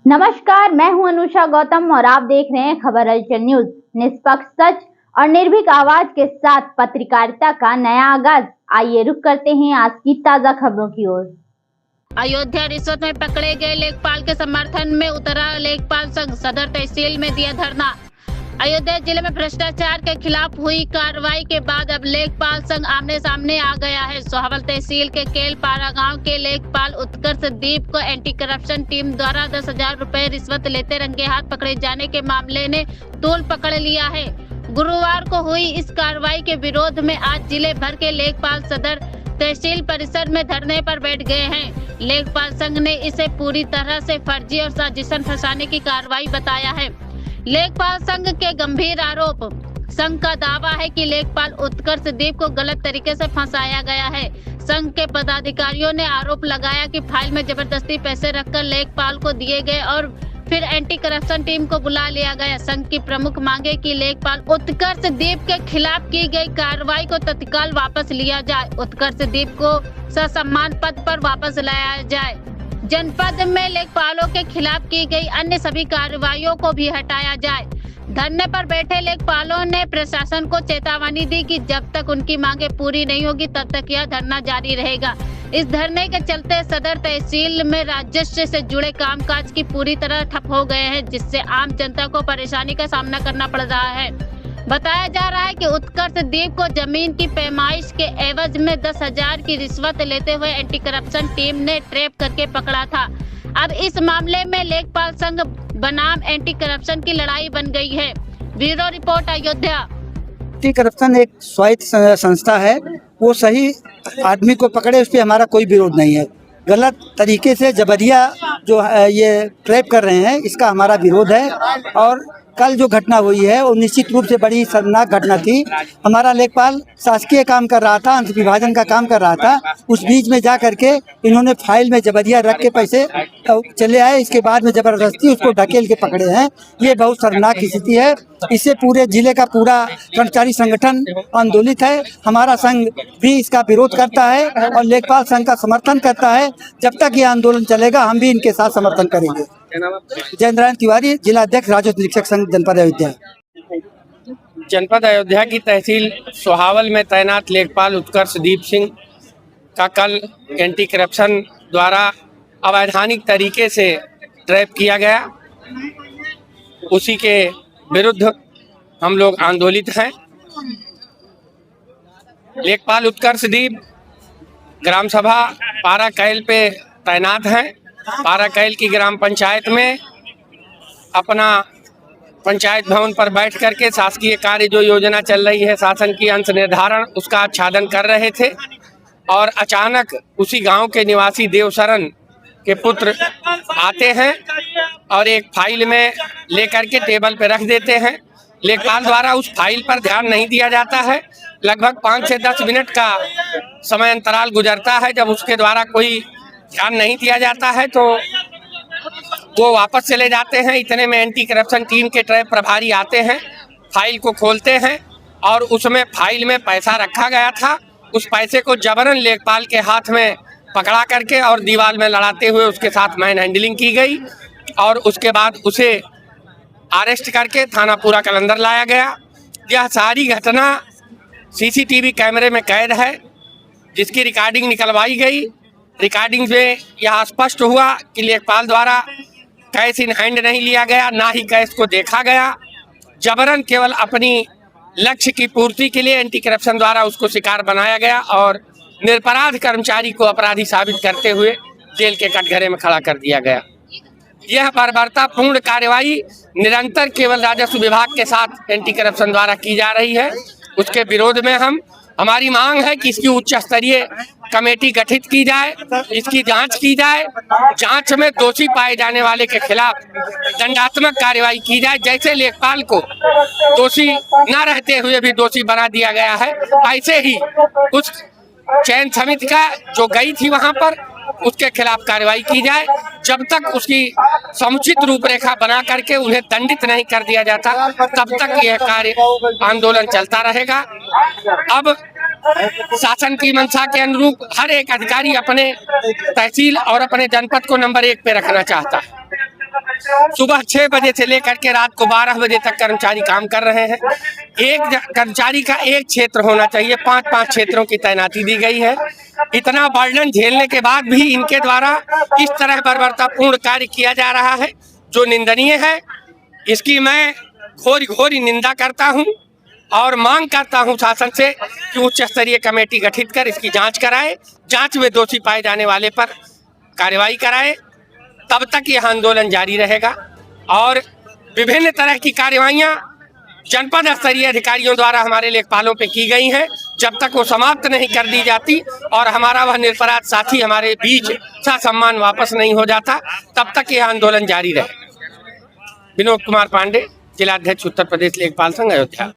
नमस्कार, मैं हूं अनुषा गौतम और आप देख रहे हैं खबर हलचल न्यूज। निष्पक्ष, सच और निर्भीक आवाज के साथ पत्रकारिता का नया आगाज। आइए रुक करते हैं आज की ताजा खबरों की ओर। अयोध्या रिश्वत में पकड़े गए लेखपाल के समर्थन में उतरा लेखपाल संघ, सदर तहसील में दिया धरना। अयोध्या जिले में भ्रष्टाचार के खिलाफ हुई कार्रवाई के बाद अब लेखपाल संघ आमने सामने आ गया है। सोहावल तहसील के केलपारा गांव के लेखपाल उत्कर्ष दीप को एंटी करप्शन टीम द्वारा 10,000 रुपए रिश्वत लेते रंगे हाथ पकड़े जाने के मामले ने तूल पकड़ लिया है। गुरुवार को हुई इस कार्रवाई के विरोध में आज जिले भर के लेखपाल सदर तहसील परिसर में धरने पर बैठ गए हैं। लेखपाल संघ ने इसे पूरी तरह से फर्जी और साजिशन फंसाने की कार्रवाई बताया है। लेखपाल संघ के गंभीर आरोप। संघ का दावा है कि लेखपाल उत्कर्ष दीप को गलत तरीके से फंसाया गया है। संघ के पदाधिकारियों ने आरोप लगाया कि फाइल में जबरदस्ती पैसे रखकर लेखपाल को दिए गए और फिर एंटी करप्शन टीम को बुला लिया गया। संघ की प्रमुख मांगे कि लेखपाल उत्कर्ष दीप के खिलाफ की गई कार्रवाई को तत्काल वापस लिया जाए। उत्कर्ष दीप को ससम्मान पद पर वापस लाया जाए। जनपद में लेखपालों के खिलाफ की गई अन्य सभी कार्रवाइयों को भी हटाया जाए। धरने पर बैठे लेखपालों ने प्रशासन को चेतावनी दी कि जब तक उनकी मांगे पूरी नहीं होगी तब तक यह धरना जारी रहेगा। इस धरने के चलते सदर तहसील में राजस्व से जुड़े कामकाज की पूरी तरह ठप हो गए हैं, जिससे आम जनता को परेशानी का सामना करना पड़ रहा है। बताया जा रहा है कि उत्कर्ष दीप को जमीन की पैमाइश के एवज में 10,000 की रिश्वत लेते हुए एंटी करप्शन टीम ने ट्रैप करके पकड़ा था। अब इस मामले में लेखपाल संघ बनाम एंटी करप्शन की लड़ाई बन गई है। Bureau report, Ayodhya. Anti corruption एक स्वायत्त संस्था है, वो सही आदमी को पकड़े, उस पर हमारा कोई विरोध नहीं है। गलत तरीके से जबरिया जो ये ट्रैप कर रहे हैं, इसका हमारा विरोध है। और कल जो घटना हुई है वो निश्चित रूप से बड़ी शर्मनाक घटना थी। हमारा लेखपाल शासकीय काम कर रहा था, अंश विभाजन का काम कर रहा था। उस बीच में जा करके इन्होंने फाइल में जबरिया रख के पैसे चले आए। इसके बाद में जबरदस्ती उसको ढकेल के पकड़े हैं। ये बहुत शर्मनाक स्थिति है। इससे पूरे जिले का पूरा कर्मचारी संगठन आंदोलित है। हमारा संघ भी इसका विरोध करता है और लेखपाल संघ का समर्थन करता है। जब तक ये आंदोलन चलेगा हम भी इनके साथ समर्थन करेंगे। जयनारायण तिवारी, जिला अध्यक्ष राजस्व निरीक्षक संघ जनपद अयोध्या। जनपद अयोध्या की तहसील सोहावल में तैनात लेखपाल उत्कर्ष दीप सिंह का कल एंटी करप्शन द्वारा अवैधानिक तरीके से ट्रैप किया गया। उसी के विरुद्ध हम लोग आंदोलित हैं। लेखपाल उत्कर्ष दीप ग्राम सभा पारा कैल पे तैनात हैं। पारा कैल की ग्राम पंचायत में अपना पंचायत भवन पर बैठ करके शासकीय कार्य जो योजना चल रही है, शासन की अंश निर्धारण, उसका आच्छादन कर रहे थे। और अचानक उसी गांव के निवासी देवशरण के पुत्र आते हैं और एक फाइल में लेकर के टेबल पे रख देते हैं। लेखपाल द्वारा उस फाइल पर ध्यान नहीं दिया जाता है। लगभग 5 से 10 मिनट का समय अंतराल गुजरता है। जब उसके द्वारा कोई ध्यान नहीं दिया जाता है तो वो वापस चले जाते हैं। इतने में एंटी करप्शन टीम के ट्रैप प्रभारी आते हैं, फाइल को खोलते हैं और उसमें फाइल में पैसा रखा गया था। उस पैसे को जबरन लेखपाल के हाथ में पकड़ा करके और दीवार में लड़ाते हुए उसके साथ मैन हैंडलिंग की गई और उसके बाद उसे अरेस्ट करके थाना पूरा कलंदर लाया गया। यह सारी घटना सीसीटीवी कैमरे में कैद है, जिसकी रिकॉर्डिंग निकलवाई गई। रिकॉर्डिंग में यह स्पष्ट हुआ कि लेखपाल द्वारा कैश इन हैंड नहीं लिया गया, ना ही कैश को देखा गया। जबरन केवल अपनी लक्ष्य की पूर्ति के लिए एंटी करप्शन द्वारा उसको शिकार बनाया गया और निरपराध कर्मचारी को अपराधी साबित करते हुए जेल के कटघरे में खड़ा कर दिया गया। यह बर्बरतापूर्ण कार्रवाई निरंतर केवल राजस्व विभाग के साथ एंटी करप्शन द्वारा की जा रही है। उसके विरोध में हमारी मांग है कि इसकी उच्च स्तरीय कमेटी गठित की जाए, इसकी जांच की जाए। जांच में दोषी पाए जाने वाले के खिलाफ दंडात्मक कार्रवाई की जाए। जैसे लेखपाल को दोषी न रहते हुए भी दोषी बना दिया गया है, ऐसे ही उस चयन समिति का जो गई थी वहां पर, उसके खिलाफ कार्रवाई की जाए। जब तक उसकी समुचित रूपरेखा बना करके उन्हें दंडित नहीं कर दिया जाता, तब तक यह कार्य आंदोलन चलता रहेगा। अब शासन की मंशा के अनुरूप हर एक अधिकारी अपने तहसील और अपने जनपद को नंबर 1 पे रखना चाहता है। सुबह 6 बजे से लेकर के रात को 12 बजे तक कर्मचारी काम कर रहे हैं। कर्मचारी का एक क्षेत्र होना चाहिए, 5-5 क्षेत्रों की तैनाती दी गई है। इतना बर्डन झेलने के बाद भी इनके द्वारा इस तरह बर्बरतापूर्ण कार्य किया जा रहा है जो निंदनीय है। इसकी मैं घोर निंदा करता हूं और मांग करता हूं शासन से कि उच्च स्तरीय कमेटी गठित कर इसकी जांच कराए, जांच में दोषी पाए जाने वाले पर कार्रवाई कराए। तब तक यह आंदोलन जारी रहेगा और विभिन्न तरह की कार्रवाइयां जनपद स्तरीय अधिकारियों द्वारा हमारे लेखपालों पे की गई हैं। जब तक वो समाप्त नहीं कर दी जाती और हमारा वह निरपराध साथी हमारे बीच ससम्मान वापस नहीं हो जाता, तब तक यह आंदोलन जारी रहेगा। विनोद कुमार पांडे, जिलाध्यक्ष उत्तर प्रदेश लेखपाल संघ, अयोध्या।